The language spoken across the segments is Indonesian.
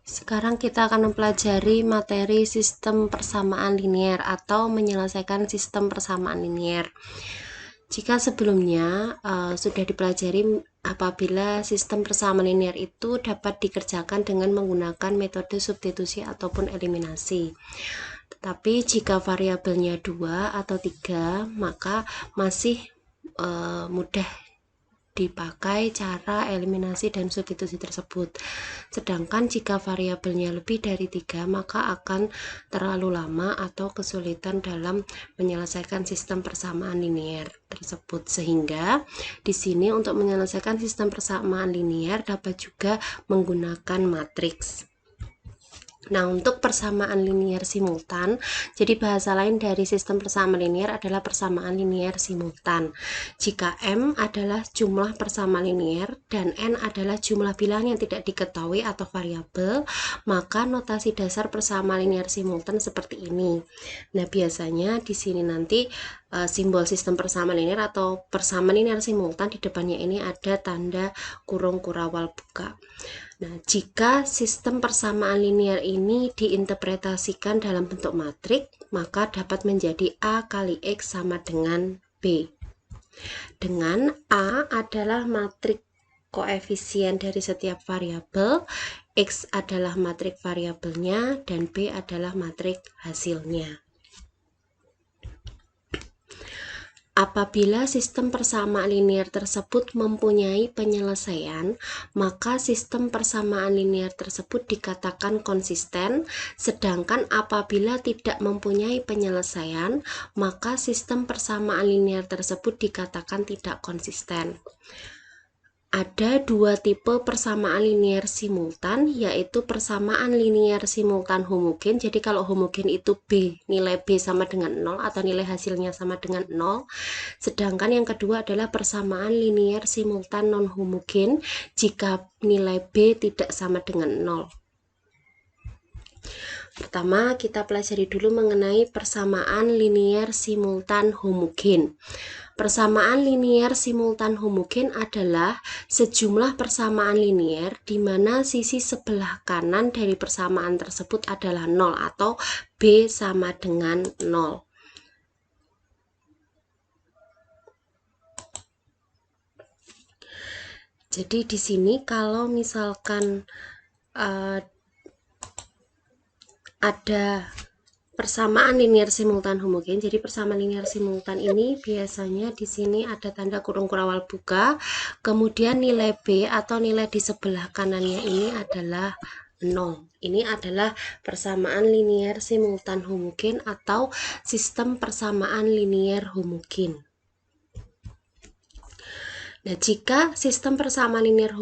Sekarang kita akan mempelajari materi sistem persamaan linier atau menyelesaikan sistem persamaan linier. Jika sebelumnya sudah dipelajari apabila sistem persamaan linier itu dapat dikerjakan dengan menggunakan metode substitusi ataupun eliminasi. Tetapi jika variabelnya 2 atau 3, maka masih mudah dipakai cara eliminasi dan substitusi tersebut. Sedangkan jika variabelnya lebih dari 3, maka akan terlalu lama atau kesulitan dalam menyelesaikan sistem persamaan linier tersebut. Sehingga di sini untuk menyelesaikan sistem persamaan linier dapat juga menggunakan matriks. Nah, untuk persamaan linier simultan, jadi bahasa lain dari sistem persamaan linier adalah persamaan linier simultan. Jika M adalah jumlah persamaan linier dan N adalah jumlah bilangan yang tidak diketahui atau variabel, maka notasi dasar persamaan linier simultan seperti ini. Nah, biasanya di sini nanti simbol sistem persamaan linier atau persamaan linier simultan di depannya ini ada tanda kurung kurawal buka. Nah, jika sistem persamaan linier ini diinterpretasikan dalam bentuk matrik, maka dapat menjadi A kali X sama dengan B. Dengan A adalah matrik koefisien dari setiap variabel, X adalah matrik variabelnya, dan B adalah matrik hasilnya. Apabila sistem persamaan linier tersebut mempunyai penyelesaian, maka sistem persamaan linier tersebut dikatakan konsisten, sedangkan apabila tidak mempunyai penyelesaian, maka sistem persamaan linier tersebut dikatakan tidak konsisten. Ada dua tipe persamaan linier simultan, yaitu persamaan linier simultan homogen. Jadi kalau homogen itu B, nilai B sama dengan 0 atau nilai hasilnya sama dengan 0. Sedangkan yang kedua adalah persamaan linier simultan non homogen jika nilai B tidak sama dengan 0. Pertama, kita pelajari dulu mengenai persamaan linier simultan homogen. Persamaan linier simultan homogen adalah sejumlah persamaan linier di mana sisi sebelah kanan dari persamaan tersebut adalah 0 atau B sama dengan 0. Jadi di sini kalau misalkan ada persamaan linier simultan homogen. Jadi persamaan linier simultan ini biasanya di sini ada tanda kurung kurawal buka, kemudian nilai B atau nilai di sebelah kanannya ini adalah 0. Ini adalah persamaan linier simultan homogen atau sistem persamaan linier homogen. Nah, jika sistem persamaan linier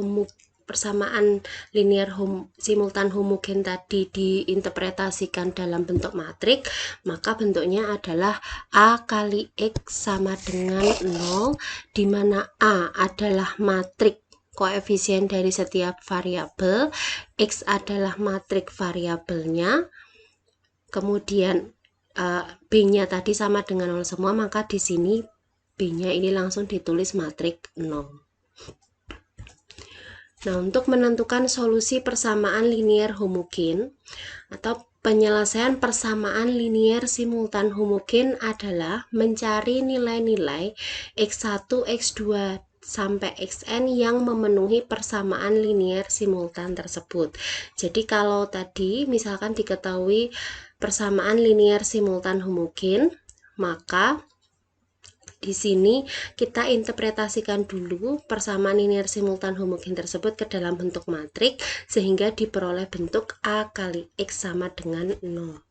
simultan homogen tadi diinterpretasikan dalam bentuk matrik, maka bentuknya adalah A kali X sama dengan 0, di mana A adalah matrik koefisien dari setiap variabel, X adalah matrik variabelnya, kemudian B-nya tadi sama dengan 0 semua, maka di sini B-nya ini langsung ditulis matrik 0. Nah, untuk menentukan solusi persamaan linier homogen atau penyelesaian persamaan linier simultan homogen adalah mencari nilai-nilai X1, X2, sampai Xn yang memenuhi persamaan linier simultan tersebut. Jadi kalau tadi misalkan diketahui persamaan linier simultan homogen, maka di sini kita interpretasikan dulu persamaan linier simultan homogen tersebut ke dalam bentuk matrik sehingga diperoleh bentuk A kali X sama dengan 0.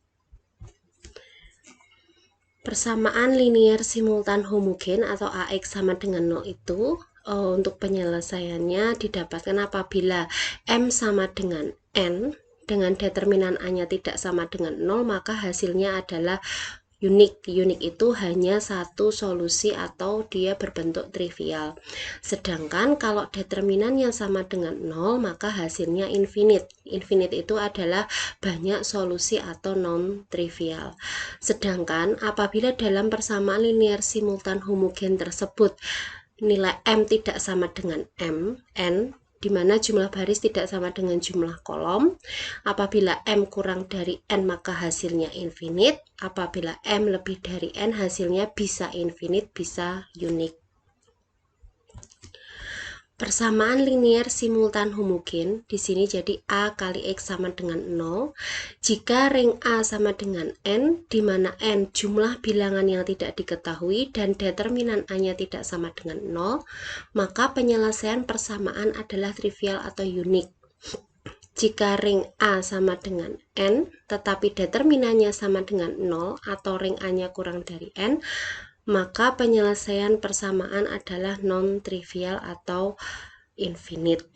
Persamaan linier simultan homogen atau AX sama dengan 0 itu untuk penyelesaiannya didapatkan apabila M sama dengan N dengan determinan A-nya tidak sama dengan 0, maka hasilnya adalah unik. Unik itu hanya satu solusi atau dia berbentuk trivial. Sedangkan kalau determinannya sama dengan 0, maka hasilnya infinite. Infinite itu adalah banyak solusi atau non-trivial. Sedangkan apabila dalam persamaan linier simultan homogen tersebut nilai M tidak sama dengan N, di mana jumlah baris tidak sama dengan jumlah kolom. Apabila M kurang dari N maka hasilnya infinite. Apabila M lebih dari N hasilnya bisa infinite, bisa unik. Persamaan linear simultan homogen di sini jadi A kali X sama dengan 0. Jika ring A sama dengan N, di mana N jumlah bilangan yang tidak diketahui dan determinan A-nya tidak sama dengan 0, maka penyelesaian persamaan adalah trivial atau unik. Jika ring A sama dengan N, tetapi determinannya sama dengan 0 atau ring A-nya kurang dari N, maka penyelesaian persamaan adalah non-trivial atau infinite.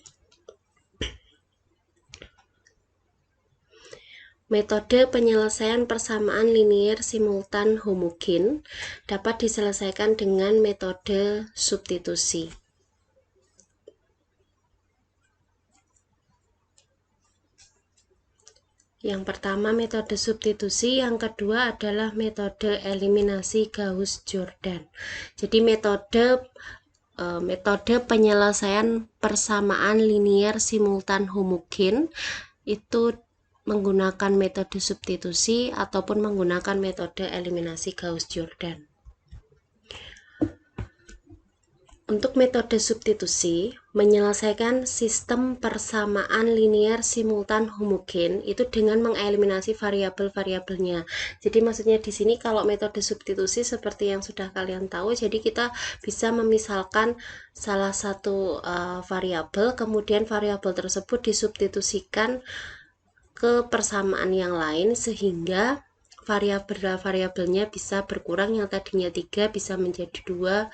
Metode penyelesaian persamaan linear simultan homogen dapat diselesaikan dengan metode substitusi. Yang pertama metode substitusi, yang kedua adalah metode eliminasi Gauss-Jordan. Jadi metode penyelesaian persamaan linear simultan homogen itu menggunakan metode substitusi ataupun menggunakan metode eliminasi Gauss-Jordan. Untuk metode substitusi, menyelesaikan sistem persamaan linear simultan homogen itu dengan mengeliminasi variabel-variabelnya. Jadi maksudnya di sini kalau metode substitusi seperti yang sudah kalian tahu, jadi kita bisa memisalkan salah satu variabel, kemudian variabel tersebut disubstitusikan ke persamaan yang lain sehingga variabel-variabelnya bisa berkurang, yang tadinya 3 bisa menjadi 2,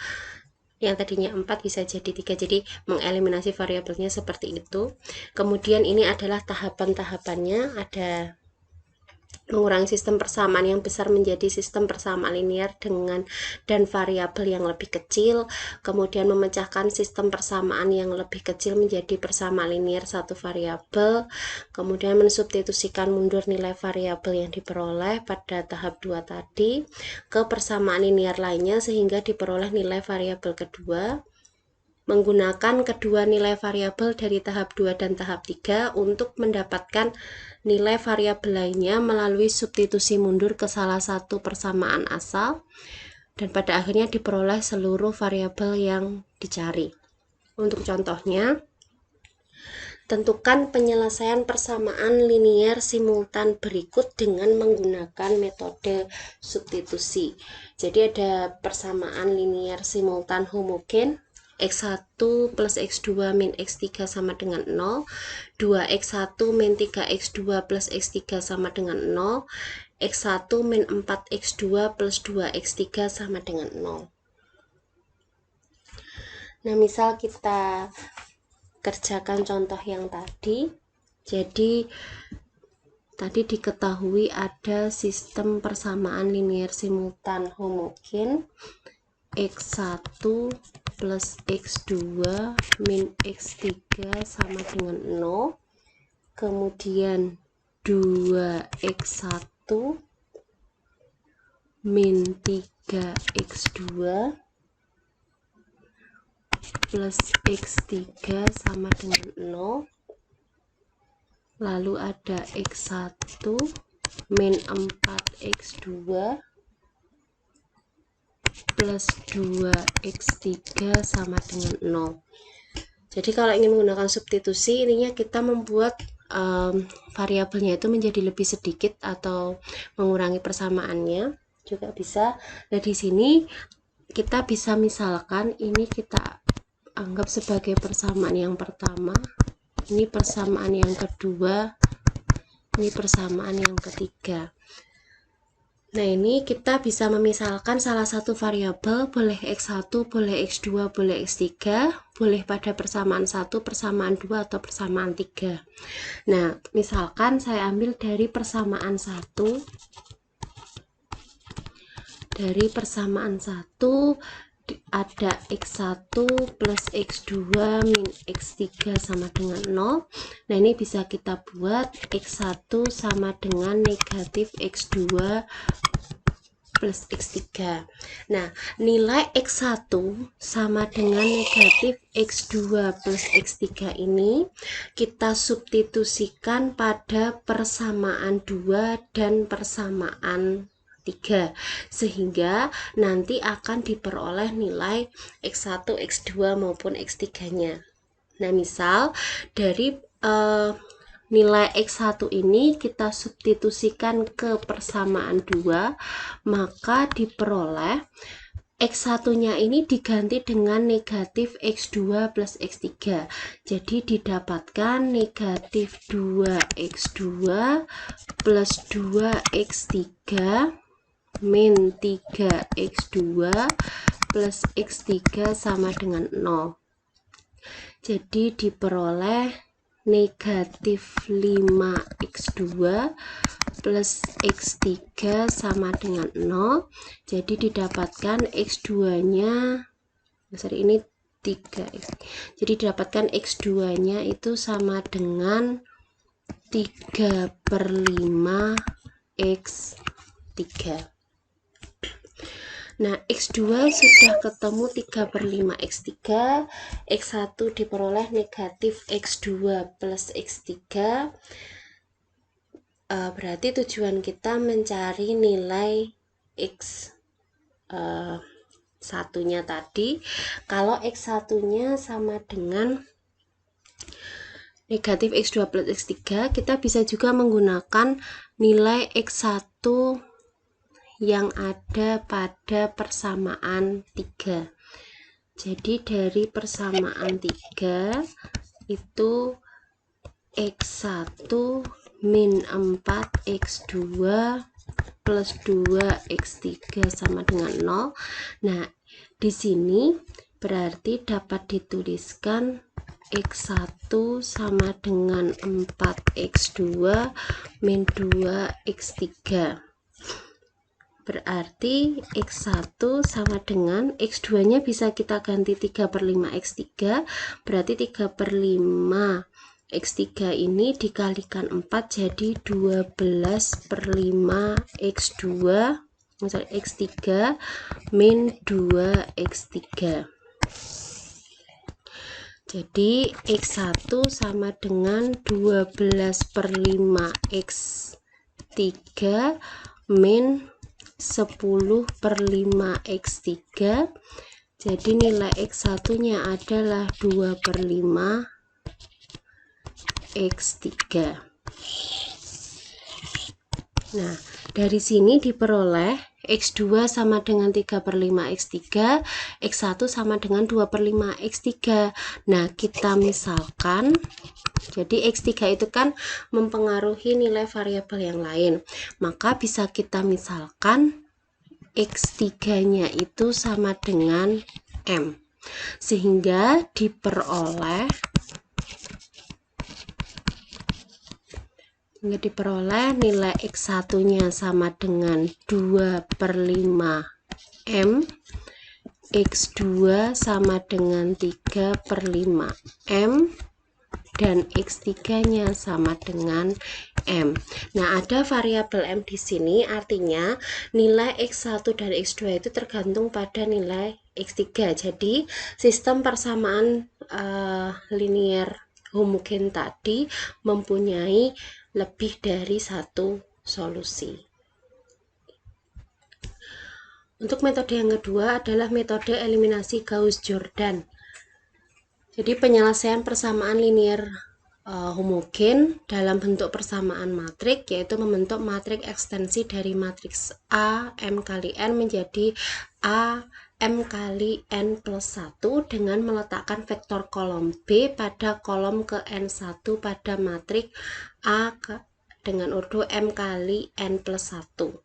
yang tadinya 4 bisa jadi 3. Jadi mengeliminasi variabelnya seperti itu. Kemudian ini adalah tahapan-tahapannya, ada mengurangi sistem persamaan yang besar menjadi sistem persamaan linear dan variabel yang lebih kecil, kemudian memecahkan sistem persamaan yang lebih kecil menjadi persamaan linear satu variabel, kemudian mensubstitusikan mundur nilai variabel yang diperoleh pada tahap 2 tadi ke persamaan linear lainnya sehingga diperoleh nilai variabel kedua, menggunakan kedua nilai variabel dari tahap 2 dan tahap 3 untuk mendapatkan nilai variabel lainnya melalui substitusi mundur ke salah satu persamaan asal, dan pada akhirnya diperoleh seluruh variabel yang dicari. Untuk contohnya, tentukan penyelesaian persamaan linear simultan berikut dengan menggunakan metode substitusi. Jadi ada persamaan linear simultan homogen, X1 plus X2 min X3 sama dengan 0, 2X1 min 3X2 plus X3 sama dengan 0, X1 min 4X2 plus 2X3 sama dengan 0. Nah, misal kita kerjakan contoh yang tadi. Jadi tadi diketahui ada sistem persamaan linear simultan homogen X1 plus X2 min X3 sama dengan 0, kemudian 2X1 min 3X2 plus X3 sama dengan 0, lalu ada X1 min 4X2 plus 2X3 sama dengan 0. Jadi kalau ingin menggunakan substitusi, intinya kita membuat variabelnya itu menjadi lebih sedikit atau mengurangi persamaannya juga bisa. Nah, di sini kita bisa misalkan ini kita anggap sebagai persamaan yang pertama, ini persamaan yang kedua, ini persamaan yang ketiga. Nah, ini kita bisa memisalkan salah satu variabel, boleh X1, boleh X2, boleh X3, boleh pada persamaan 1, persamaan 2, atau persamaan 3. Nah, misalkan saya ambil dari persamaan 1. Dari persamaan 1 ada X1 plus X2 min X3 sama dengan 0. Nah, ini bisa kita buat X1 sama dengan negatif X2 plus X3. Nah, nilai X1 sama dengan negatif X2 plus X3 ini kita substitusikan pada persamaan 2 dan persamaan 3, sehingga nanti akan diperoleh nilai X1, X2 maupun X3-nya. Nah, misal dari nilai X1 ini kita substitusikan ke persamaan 2, maka diperoleh X1-nya ini diganti dengan negatif X2 plus X3. Jadi didapatkan negatif 2X2 plus 2X3 min 3X2 plus X3 sama dengan 0. Jadi diperoleh negatif 5X2 plus X3 sama dengan 0. Jadi didapatkan X2 nya ini 3X. Jadi didapatkan X2 nya itu sama dengan 3/5 X3. Nah, X2 sudah ketemu 3/5 X3, X1 diperoleh negatif X2 plus X3. Berarti tujuan kita mencari nilai X1-nya tadi. Kalau X1-nya sama dengan negatif X2 plus X3, kita bisa juga menggunakan nilai X1 yang ada pada persamaan 3. Jadi dari persamaan 3 itu X1 min 4X2 plus 2X3 sama dengan 0. Nah, di sini berarti dapat dituliskan X1 sama dengan 4X2 min 2X3. Berarti X1 sama dengan X2 nya bisa kita ganti 3/5 X3, berarti 3/5 X3 ini dikalikan 4 jadi 12/5 X2 misal X3 min 2X3. Jadi X1 sama dengan 12/5 X3 min 10/5 X3. Jadi nilai X1 nya adalah 2/5 X3. Nah, dari sini diperoleh X2 sama dengan 3/5 X3, X1 sama dengan 2/5 X3. Nah, kita misalkan, jadi X3 itu kan mempengaruhi nilai variabel yang lain, maka bisa kita misalkan X3 nya itu sama dengan M, sehingga diperoleh nilai X1 nya sama dengan 2/5 M, X2 sama dengan 3/5 M, dan X3 nya sama dengan M. Nah, ada variabel M di sini, artinya nilai X1 dan X2 itu tergantung pada nilai X3. Jadi sistem persamaan linear homogen tadi mempunyai lebih dari satu solusi. Untuk metode yang kedua adalah metode eliminasi Gauss-Jordan. Jadi penyelesaian persamaan linear homogen dalam bentuk persamaan matrik, yaitu membentuk matrik ekstensi dari matriks A M kali N menjadi A M kali N plus 1 dengan meletakkan vektor kolom B pada kolom ke N1 pada matrik A dengan urut M kali N plus 1.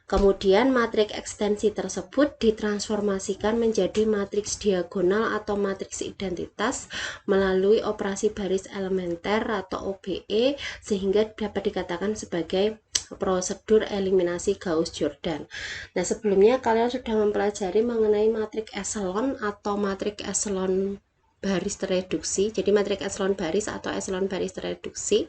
Kemudian matrik ekstensi tersebut ditransformasikan menjadi matriks diagonal atau matriks identitas melalui operasi baris elementer atau OBE, sehingga dapat dikatakan sebagai prosedur eliminasi Gauss-Jordan. Nah, sebelumnya kalian sudah mempelajari mengenai matrik eselon atau matrik eselon baris tereduksi. Jadi matrik eselon baris atau eselon baris tereduksi.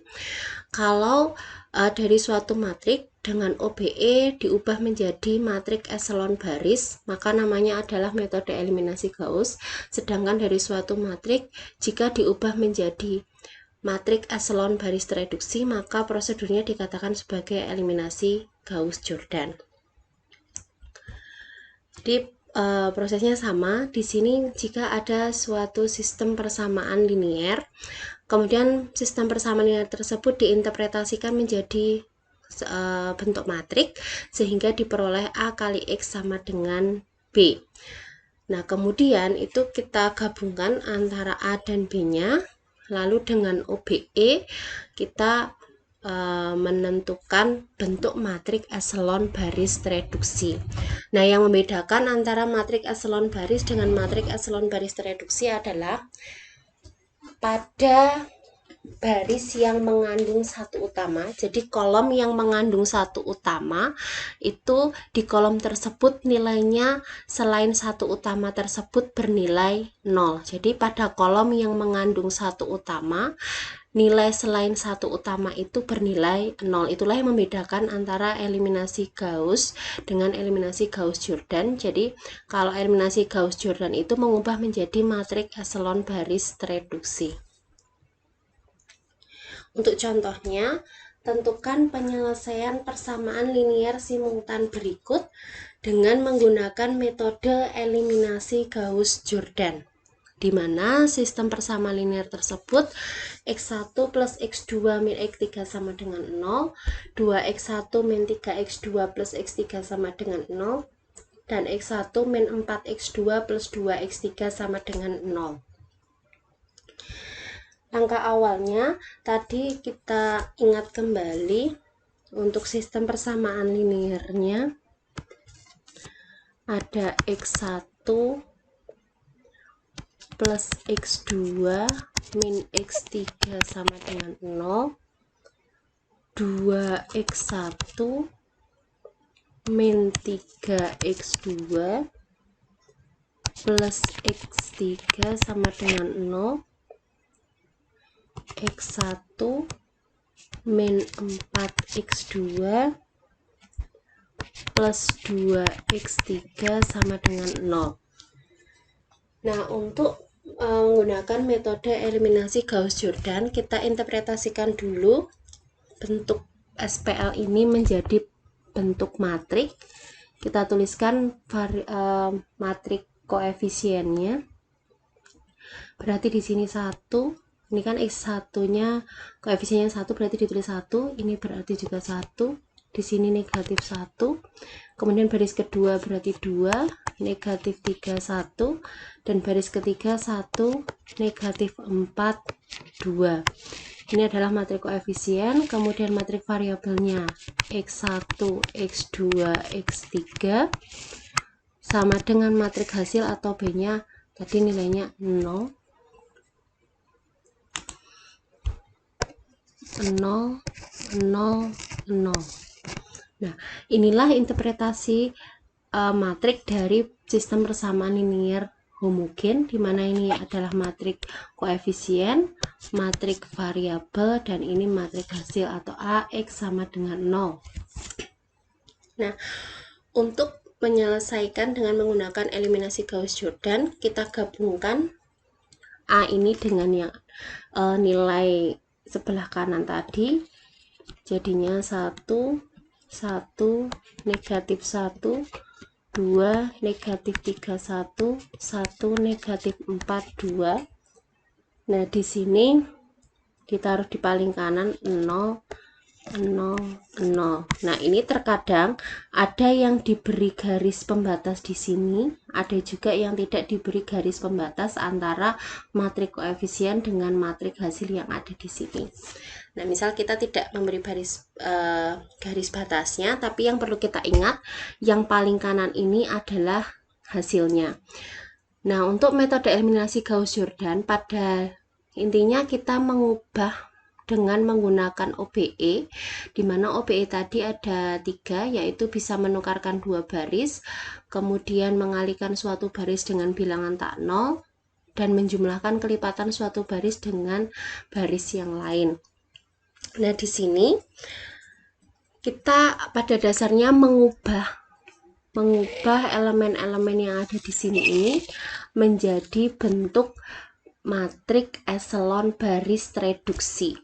Kalau dari suatu matrik dengan OBE diubah menjadi matrik eselon baris, maka namanya adalah metode eliminasi Gauss. Sedangkan dari suatu matrik jika diubah menjadi matrik eselon baris tereduksi, maka prosedurnya dikatakan sebagai eliminasi Gauss-Jordan. Jadi prosesnya sama. Di sini jika ada suatu sistem persamaan linier, kemudian sistem persamaan linier tersebut diinterpretasikan menjadi bentuk matrik sehingga diperoleh A kali X sama dengan B. Nah, kemudian itu kita gabungkan antara A dan B-nya, lalu dengan OBE kita menentukan bentuk matrik eselon baris tereduksi. Nah, yang membedakan antara matrik eselon baris dengan matrik eselon baris tereduksi adalah pada baris yang mengandung satu utama. Jadi kolom yang mengandung satu utama itu di kolom tersebut nilainya selain satu utama tersebut bernilai 0. Jadi pada kolom yang mengandung satu utama, nilai selain satu utama itu bernilai 0. Itulah yang membedakan antara eliminasi Gauss dengan eliminasi Gauss-Jordan. Jadi kalau eliminasi Gauss-Jordan itu mengubah menjadi matrik eselon baris tereduksi. Untuk contohnya, tentukan penyelesaian persamaan linier simultan berikut dengan menggunakan metode eliminasi Gauss-Jordan, di mana sistem persamaan linier tersebut X1 plus X2 min X3 sama dengan 0, 2X1 min 3X2 plus X3 sama dengan 0, dan X1 min 4X2 plus 2X3 sama dengan 0. Langkah awalnya tadi kita ingat kembali untuk sistem persamaan liniernya ada X1 plus X2 min X3 sama dengan 0, 2X1 min 3X2 plus X3 sama dengan 0, X1 min 4X2 plus 2X3 sama dengan 0. Nah, untuk menggunakan metode eliminasi Gauss-Jordan, kita interpretasikan dulu bentuk SPL ini menjadi bentuk matrik. Kita tuliskan matrik koefisiennya. Berarti di sini 1. Ini kan X1-nya koefisiennya 1, berarti ditulis 1, ini berarti juga 1, di sini negatif 1, kemudian baris kedua berarti 2, negatif 3, 1, dan baris ketiga 1, negatif 4, 2. Ini adalah matrik koefisien, kemudian matrik variabelnya X1, X2, X3 sama dengan matrik hasil atau B-nya tadi nilainya 0, 0, 0, 0. Nah, inilah interpretasi matrik dari sistem persamaan linier homogen, di mana ini adalah matrik koefisien, matrik variabel, dan ini matrik hasil atau AX sama dengan 0. Nah, untuk menyelesaikan dengan menggunakan eliminasi Gauss-Jordan, kita gabungkan A ini dengan yang nilai sebelah kanan tadi, jadinya 1, 1, negatif 1, 2, negatif 3, 1, 1, negatif 4, 2. Nah, di sini ditaruh di paling kanan 0, 0, 0. Nah, ini terkadang ada yang diberi garis pembatas di sini, ada juga yang tidak diberi garis pembatas antara matrik koefisien dengan matrik hasil yang ada di sini. Nah, misal kita tidak memberi garis batasnya, tapi yang perlu kita ingat, yang paling kanan ini adalah hasilnya. Nah, untuk metode eliminasi Gauss-Jordan, pada intinya kita mengubah dengan menggunakan OBE, di mana OBE tadi ada 3, yaitu bisa menukarkan 2 baris, kemudian mengalihkan suatu baris dengan bilangan tak 0, dan menjumlahkan kelipatan suatu baris dengan baris yang lain. Nah, di sini kita pada dasarnya mengubah elemen-elemen yang ada di sini ini menjadi bentuk matriks eselon baris reduksi.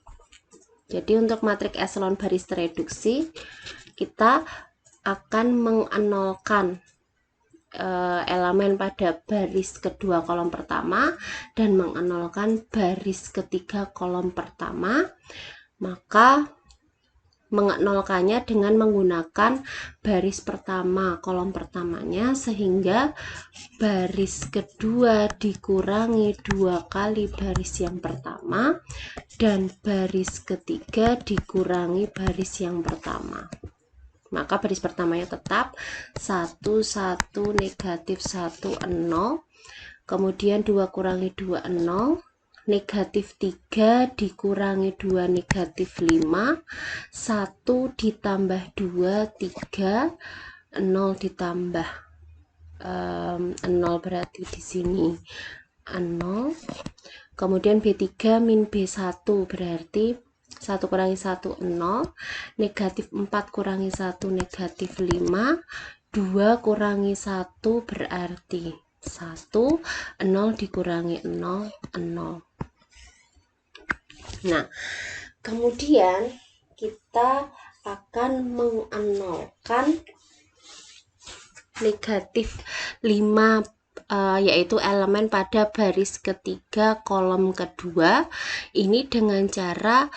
Jadi untuk matriks eselon baris reduksi kita akan mengenolkan elemen pada baris kedua kolom pertama dan mengenolkan baris ketiga kolom pertama. Maka mengenolkannya dengan menggunakan baris pertama kolom pertamanya, sehingga baris kedua dikurangi 2 kali baris yang pertama dan baris ketiga dikurangi baris yang pertama. Maka baris pertamanya tetap 1 1 negatif 1 0, kemudian 2 kurangi 2 0, negatif 3 dikurangi 2 negatif 5, 1 ditambah 2 3, 0 ditambah 0 berarti di sini 0, kemudian B3 min B1 berarti 1 kurangi 1 0, negatif 4 kurangi 1 negatif 5, 2 kurangi 1 berarti 1, 0 dikurangi 0 0. Nah, kemudian kita akan mengenolkan negatif 5 yaitu elemen pada baris ketiga kolom kedua ini dengan cara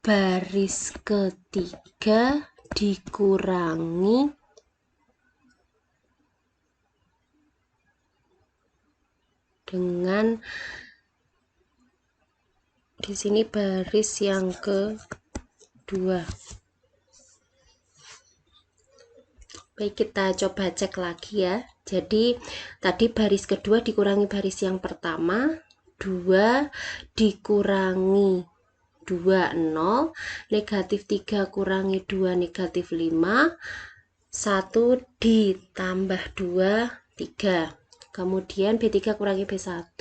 baris ketiga dikurangi dengan di sini baris yang kedua. Baik, kita coba cek lagi ya. Jadi tadi baris kedua dikurangi baris yang pertama, 2 dikurangi 2 0, negatif 3 kurangi 2 negatif 5, 1 ditambah 2 3. Kemudian B3 kurangi B1, 1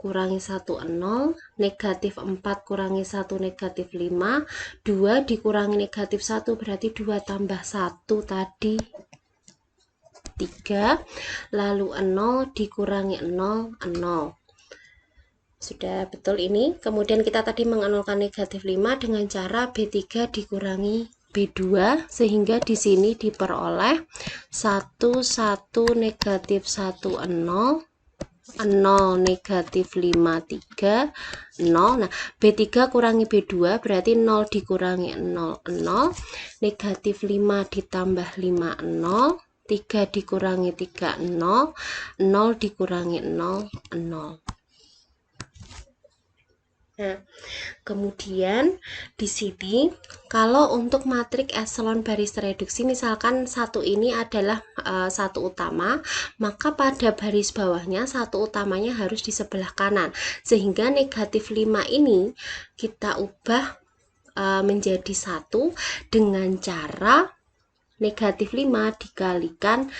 kurangi 1 0, negatif 4 kurangi 1 negatif 5, 2 dikurangi negatif 1 berarti 2 tambah 1 tadi 3, lalu 0 dikurangi 0 0. Sudah betul ini. Kemudian kita tadi mengenolkan negatif 5 dengan cara B3 dikurangi B2 sehingga di sini diperoleh 1 1 negatif 1 0 0 negatif 5 3 0. Nah, B3 kurangi B2 berarti 0 dikurangi 0 0, negatif 5 ditambah 5 0, 3 dikurangi 3 0, 0 dikurangi 0 0. Nah, kemudian di sini kalau untuk matriks eselon baris reduksi misalkan satu ini adalah satu utama, maka pada baris bawahnya satu utamanya harus di sebelah kanan, sehingga negatif 5 ini kita ubah menjadi 1 dengan cara negatif 5 dikalikan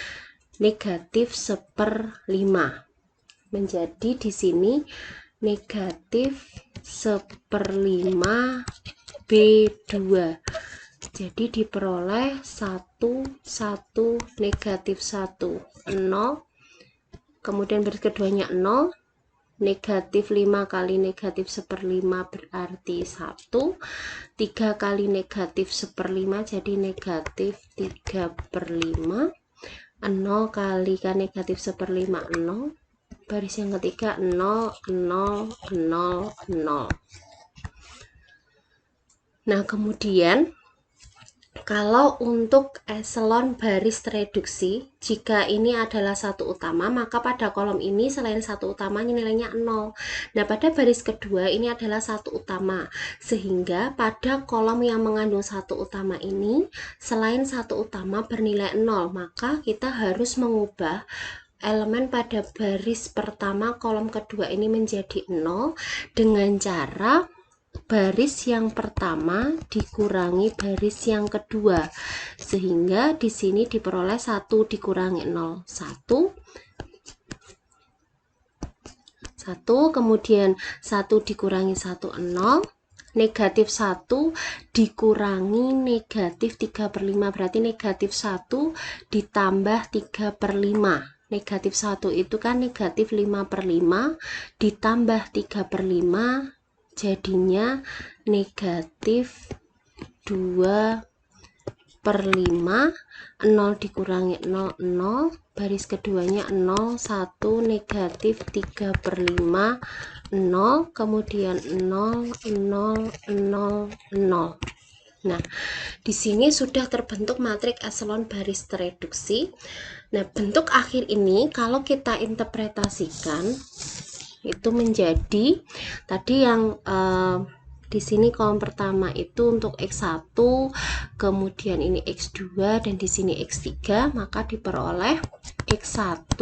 negatif 1/5 menjadi di sini negatif 1/5 B2. Jadi diperoleh 1 1 negatif 1 0, kemudian baris keduanya 0, negatif 5 kali negatif 1/5 berarti 1, 3 kali negatif 1/5 jadi negatif 3/5, 0 kalikan negatif 1/5 0, baris yang ketiga 0 0 0 0. Nah, kemudian kalau untuk eselon baris reduksi, jika ini adalah satu utama, maka pada kolom ini selain satu utamanya nilainya 0. Nah, pada baris kedua ini adalah satu utama, sehingga pada kolom yang mengandung satu utama ini selain satu utama bernilai 0, maka kita harus mengubah elemen pada baris pertama kolom kedua ini menjadi 0 dengan cara baris yang pertama dikurangi baris yang kedua, sehingga di sini diperoleh 1 dikurangi 0 1, 1, kemudian 1 dikurangi 1 0, negatif 1 dikurangi negatif 3/5, berarti negatif 1 ditambah 3/5. Negatif 1 itu kan negatif 5/5 ditambah 3/5 jadinya negatif 2/5. 0 dikurangi 0, 0, baris keduanya 0, 1, negatif 3/5, 0, kemudian 0, 0, 0, 0. Nah, di sini sudah terbentuk matriks eselon baris tereduksi. Nah, bentuk akhir ini kalau kita interpretasikan itu menjadi tadi yang di sini kolom pertama itu untuk X1, kemudian ini X2 dan di sini X3, maka diperoleh X1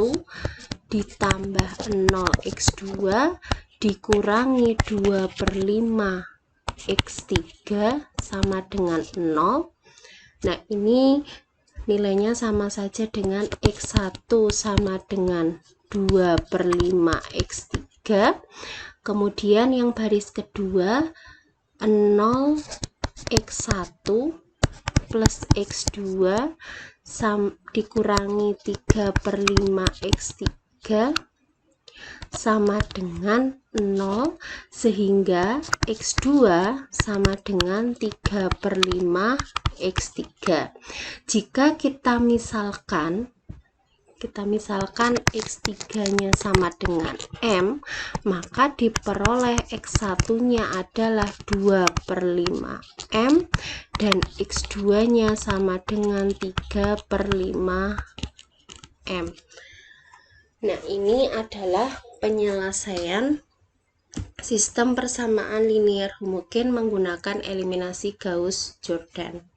ditambah 0 X2 dikurangi 2/5 X3 sama dengan 0. Nah, ini nilainya sama saja dengan X1 sama dengan 2/5 X3. Kemudian yang baris kedua 0 X1 plus X2 dikurangi 3/5 X3 sama dengan 0, sehingga X2 sama dengan 3/5 X3. Jika kita misalkan X3 nya sama dengan M, maka diperoleh X1 nya adalah 2/5 M dan X2 nya sama dengan 3/5 M. Nah, ini adalah penyelesaian sistem persamaan linear homogen menggunakan eliminasi Gauss-Jordan.